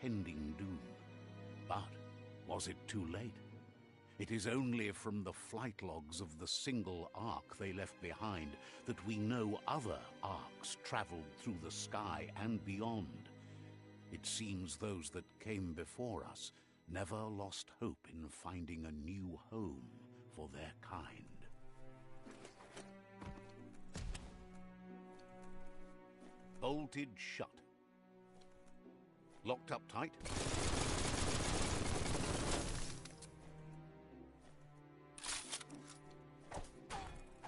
impending doom. But was it too late? It is only from the flight logs of the single ark they left behind that we know other arks traveled through the sky and beyond. It seems those that came before us never lost hope in finding a new home for their kind. Bolted shut. Locked up tight.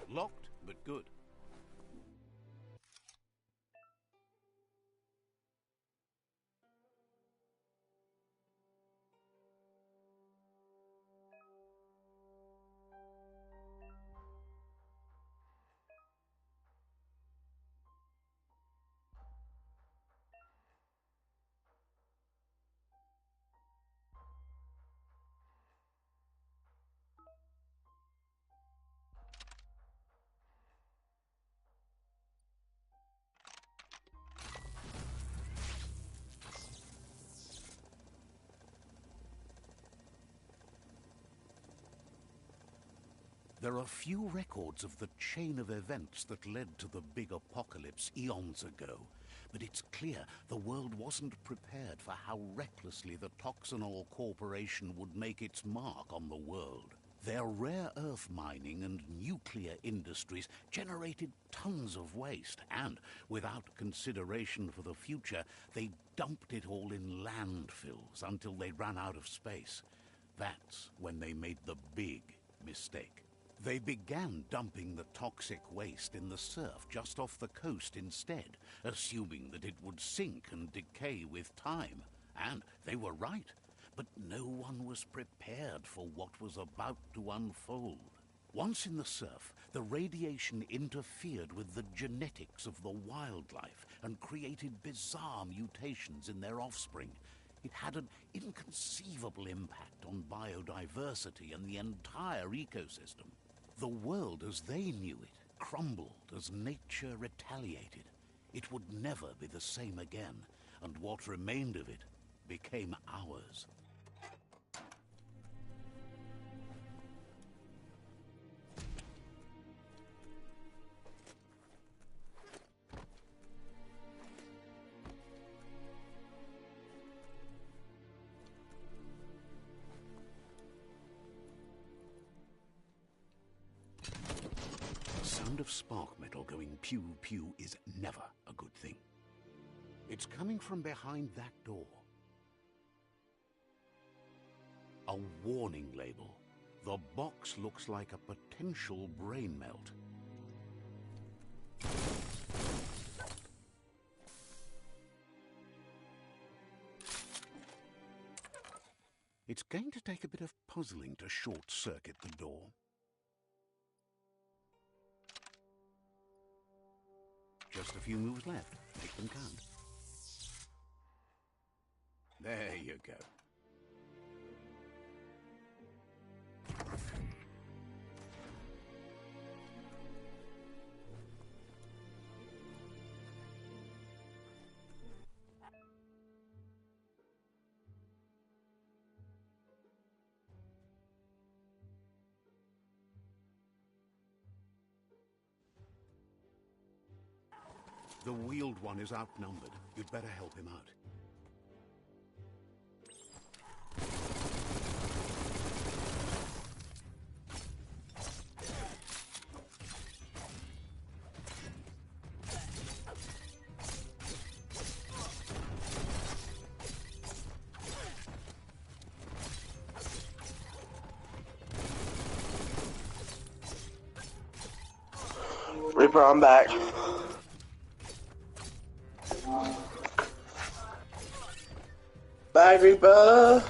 Locked, but good. There are few records of the chain of events that led to the big apocalypse eons ago, but it's clear the world wasn't prepared for how recklessly the Toxanol Corporation would make its mark on the world. Their rare earth mining and nuclear industries generated tons of waste, and, without consideration for the future, they dumped it all in landfills until they ran out of space. That's when they made the big mistake. They began dumping the toxic waste in the surf just off the coast instead, assuming that it would sink and decay with time. And they were right, but no one was prepared for what was about to unfold. Once in the surf, the radiation interfered with the genetics of the wildlife and created bizarre mutations in their offspring. It had an inconceivable impact on biodiversity and the entire ecosystem. The world as they knew it crumbled as nature retaliated. It would never be the same again, and what remained of it became ours. Of spark metal going pew-pew is never a good thing. It's coming from behind that door. A warning label. The box looks like a potential brain melt. It's going to take a bit of puzzling to short-circuit the door. Just a few moves left. Make them count. There you go. The wheeled one is outnumbered. You'd better help him out. Reaper, I'm back. Bye, Reaper.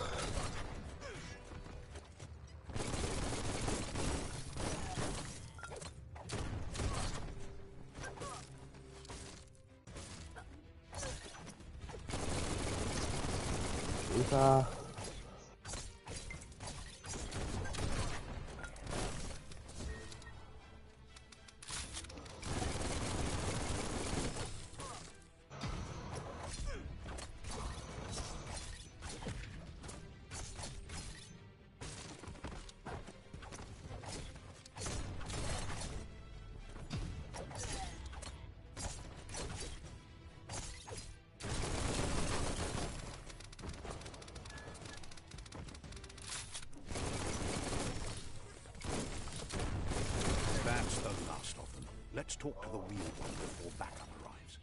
Reaper. Let's talk to the wheelman before backup arrives.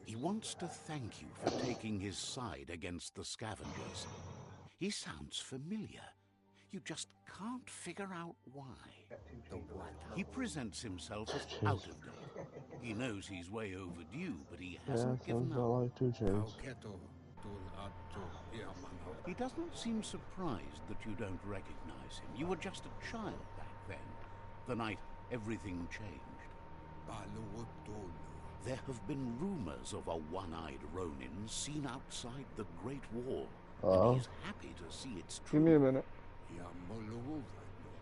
He wants to thank you for taking his side against the scavengers. He sounds familiar. You just can't figure out why. He presents himself as out of date. He knows he's way overdue, but he hasn't given up. Like 2 Chainz. He doesn't seem surprised that you don't recognize him. You were just a child back then, the night everything changed. There have been rumors of a one-eyed Ronin seen outside the Great Wall, and he's happy to see it's true. Give me a minute.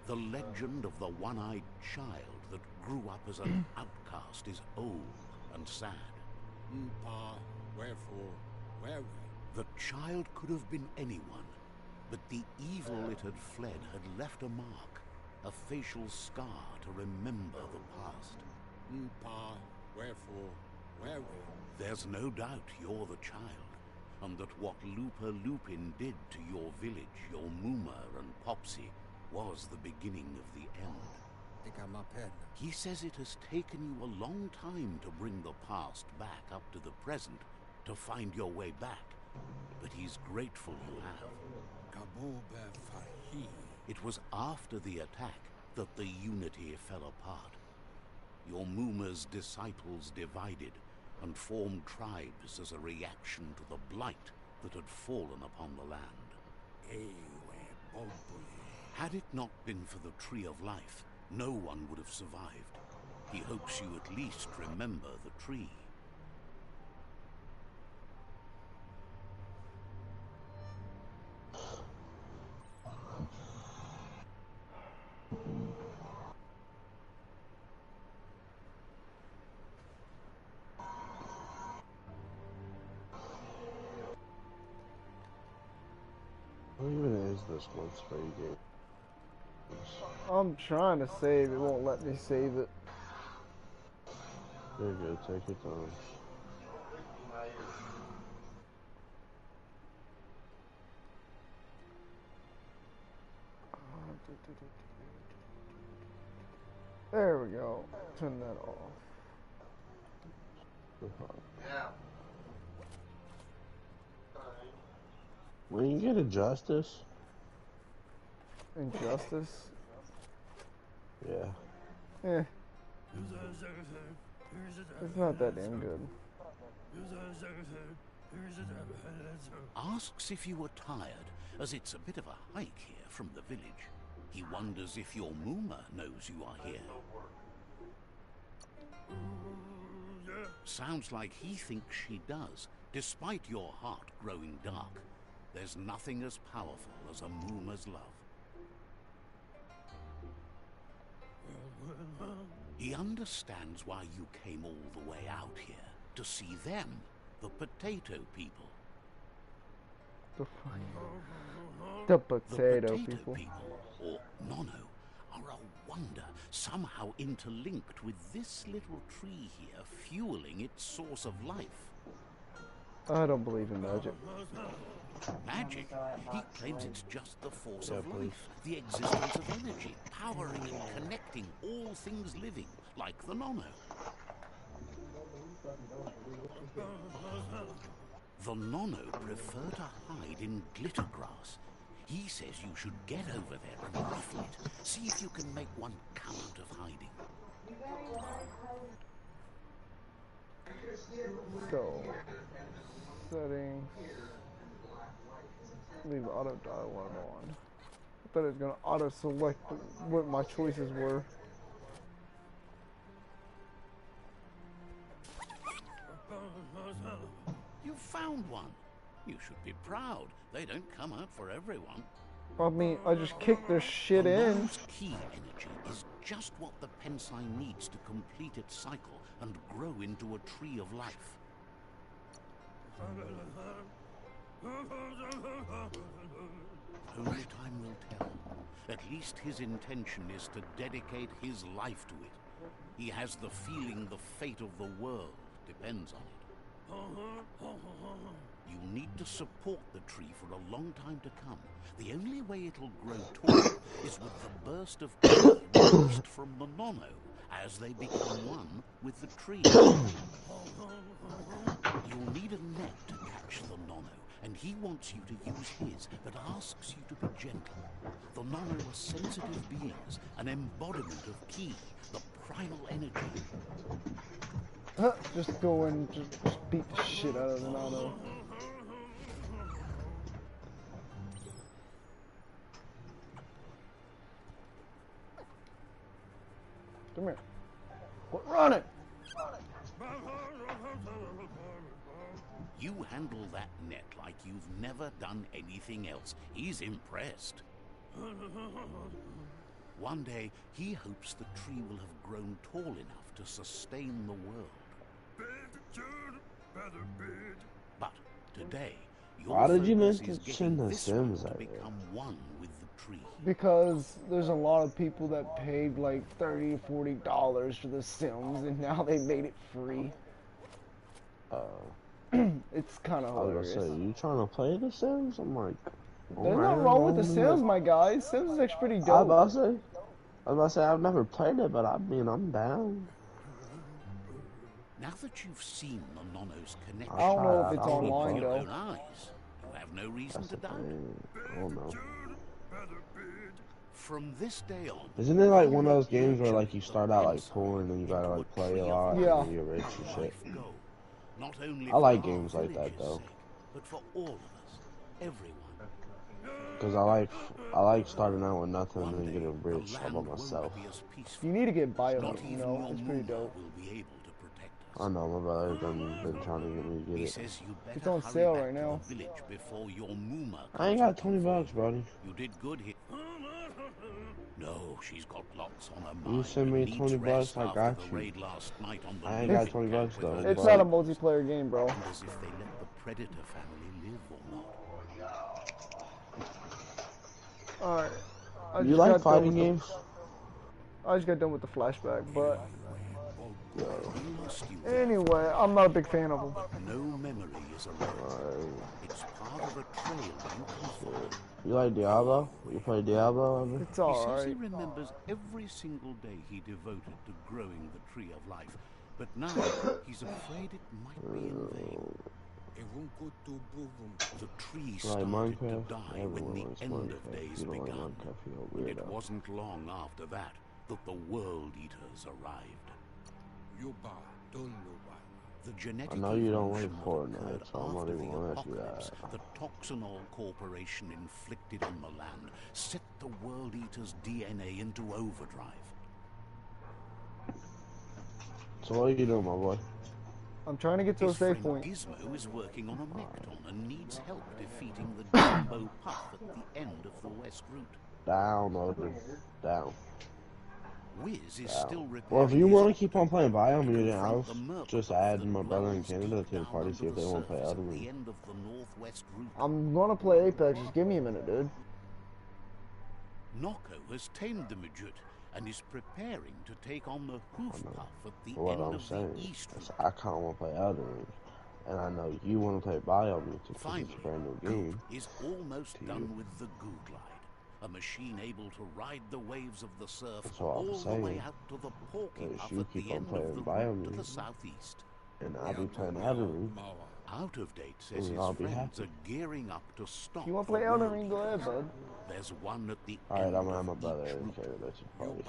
The legend of the one-eyed child that grew up as an outcast is old and sad. The child could have been anyone, but the evil it had fled had left a mark, a facial scar to remember the past. There's no doubt you're the child, and that what Looper Lupin did to your village, your Muma and Popsy, was the beginning of the end. He says it has taken you a long time to bring the past back up to the present, to find your way back, but he's grateful you have. It was after the attack that the Unity fell apart. Your Muma's disciples divided and formed tribes as a reaction to the blight that had fallen upon the land. Had it not been for the Tree of Life, no one would have survived. He hopes you at least remember the tree. What even is this one spray game? I'm trying to save. It won't let me save it. You're good. Take your time. There we go. Turn that off. When you get a justice? Injustice? Yeah. Eh. It's not that damn good. Asks if you were tired, as it's a bit of a hike here from the village. He wonders if your Muma knows you are here. Sounds like he thinks she does, despite your heart growing dark. There's nothing as powerful as a Muma's love. He understands why you came all the way out here, to see them, the potato people. The potato people, people. or Nono, are a wonder, somehow interlinked with this little tree here, fueling its source of life. I don't believe in magic. Magic? He claims it's just the force of life, the existence of energy, powering and connecting all things living, like the Nono. The Nono prefer to hide in glitter grass. He says you should get over there and ruffle it. See if you can make one come out of hiding. So, settings. Leave auto dialogue on. I thought it was going to auto select what my choices were. You found one. You should be proud. They don't come out for everyone. I mean, I just kicked their shit The in. Nono's key energy is just what the Pensai needs to complete its cycle and grow into a tree of life. Only time will tell. At least his intention is to dedicate his life to it. He has the feeling the fate of the world depends on it. You need to support the tree for a long time to come. The only way it'll grow tall is with the burst of ki released from the Nono as they become one with the tree. You'll need a net to catch the Nono, and he wants you to use his, but asks you to be gentle. The Nono are sensitive beings, an embodiment of ki, the primal energy. Just go and just beat the shit out of the Nano. Come here. Quit running! You handle that net like you've never done anything else. He's impressed. One day, he hopes the tree will have grown tall enough to sustain the world. But today, your Why did you focus mention is getting the this Sims one to out there? become one with the tree. Because there's a lot of people that paid like $30, $40 for the Sims, and now they made it free. It's kind of I was hilarious. gonna say, you trying to play The Sims? I'm like, There's nothing wrong with the Sims, my guys. Sims is actually pretty dope. I was about to say, I've never played it, but I mean, I'm down. Now that you've seen the Nono's connection, I don't know if tried. it's I wanna online with your though. own eyes, you have no reason That's to the doubt. thing. I don't know. From this day on, Isn't it like one of those you'll games where like nurture you the start out like Pensai poor and then you gotta into like a play tree a of lot Yeah. and then you get rich and shit? life goal. Not only I for like our games like that, village's though. sake, but for all of us, everyone. Cause I like starting out with nothing and One then day, getting the rich all by land myself. won't be as peaceful. You need to get Not Biomutant, even you know? your It's pretty Muma dope. will be able to protect us. I know my brother's been trying to get me to He get it. says you better It's on hurry sale back right to now. the village before your Muma I comes ain't got looking for $20, you. buddy. You did good here. No, she's got lots on her mind. You send me and needs 20 rest bucks, I after got the you. raid last night on the I ain't living got 20 camp bucks, with though, her It's but- not a son. multiplayer game, bro. Wonders if they let the Predator family live or not. Alright. You like fighting games? I just got done with the flashback, but Yo, We lost you there. anyway, I'm not a big fan of them. No memory is around. It's part of a trail you can follow. you like Diablo? You play Diablo ever? It's He says he alright. remembers every single day he devoted to growing the tree of life, but now he's afraid it might be in vain. The tree Like started to Minecraft? die when Everyone the likes end Minecraft. of days You don't like began, Minecraft, you're a and it weirdo. wasn't long after that the World Eaters arrived. The genetic I know you don't like evolution that Fortnite, occurred so I'm not after even the gonna ask you apocalypse, that. the Toxinol Corporation inflicted on the land, set the World Eaters' DNA into overdrive. So what are you doing, my boy? I'm trying to get to a His save friend point. Gizmo is working on a Mecton and needs help defeating the Jumbo Puff at the end of the West Route. Downloaded. Down. Wiz is still repairing Well, if you his want to keep on playing octopus to Biomutant, confront I'll the Merc just Puff add that my brother in dwells Canada deep to the down party, see under if they the want to play surface Elden at the Ring. end of the Northwest Route. I'm gonna play Apex. Just give me a minute, dude. Nocco has tamed the Majut and is preparing to take on the Hoof Puff at the But what end I'm of saying the East is Route. I kind of want to play Elden Ring. And I know you want to play Biomutant because it's Finally, a brand new Goop game. is almost done with the Goo Glide, a machine able to ride the waves of the surf That's what I'm all the way saying. out to the Porky Is Puff you at keep the on end playing of the route to Biomutant. the southeast. And I'll be playing Elden Ring. Out of Date says And his I'll be friends happy. are gearing up to stop. You wanna the play Elden World Ring? Go ahead, Eaters. bud. There's one at the Alright, end I'm gonna have my of brother each in route. Canada to party.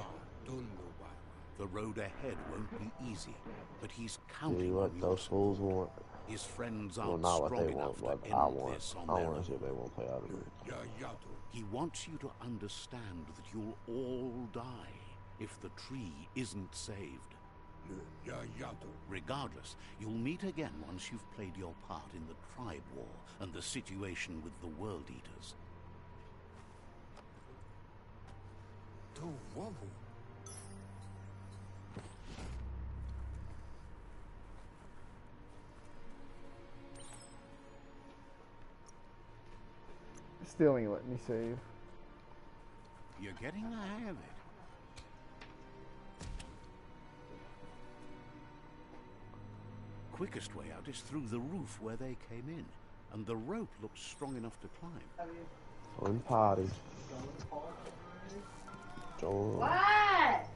The road ahead won't be easy, but he's See counting what on your those fools want. His friends Well, aren't not what strong they enough want, to but I end want. this on I their want to see own. if they want to play Elden Ring. He wants you to understand that you'll all die if the tree isn't saved. Regardless, you'll meet again once you've played your part in the tribe war and the situation with the World Eaters. Still ain't letting me save. You're getting the hang of it. Quickest way out is through the roof where they came in, and the rope looks strong enough to climb. Join party. Join. What?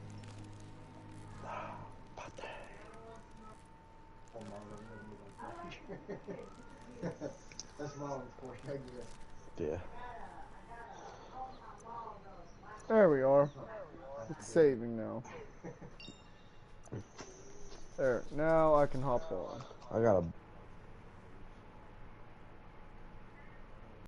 That's Molly's portion. Yeah. There we are. It's saving now. There. Now I can hop on. I got a